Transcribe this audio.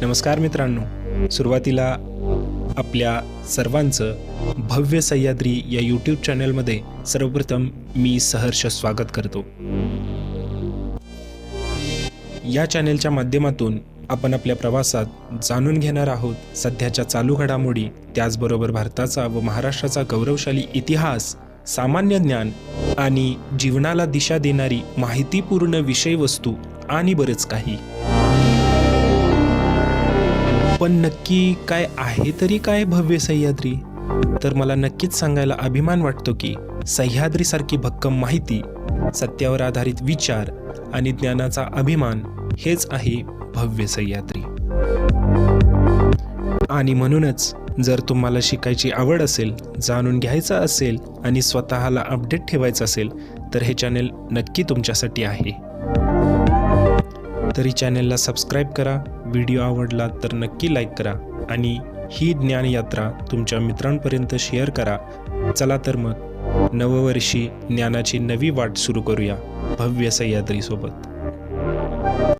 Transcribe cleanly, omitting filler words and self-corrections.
नमस्कार मित्रांनो, सुरुवातीला आपल्या सर्वांचं भव्य सह्याद्री या यूट्यूब चॅनलमध्ये सर्वप्रथम मी सहर्ष स्वागत करतो। या चॅनलच्या माध्यमातून आपण आपल्या प्रवासात जाणून घेणार आहोत सध्याच्या चालू घडामोडी, त्याचबरोबर भारताचा व महाराष्ट्राचा गौरवशाली इतिहास, सामान्य ज्ञान आणि जीवनाला दिशा देणारी माहितीपूर्ण विषयवस्तू आणि बरेच काही। पण नक्की काय आहे तरी काय भव्य सह्याद्री? तर मला नक्कीच सांगायला अभिमान वाटतो की सह्याद्रीसारखी भक्कम माहिती, सत्यावर आधारित विचार आणि ज्ञानाचा अभिमान हेच आहे भव्य सह्याद्री। आणि म्हणूनच जर तुम्हाला शिकायची आवड असेल, जाणून घ्यायचं असेल आणि स्वतःला अपडेट ठेवायचं असेल तर हे चॅनल नक्की तुमच्यासाठी आहे। तरी चॅनलला सबस्क्राईब करा, व्हिडिओ आवडला तर नक्की लाईक करा आणि ही ज्ञानयात्रा तुमच्या मित्रांपर्यंत शेअर करा। चला तर मग नववर्षी ज्ञानाची नवी वाट सुरू करूया भव्य सह्याद्री सोबत।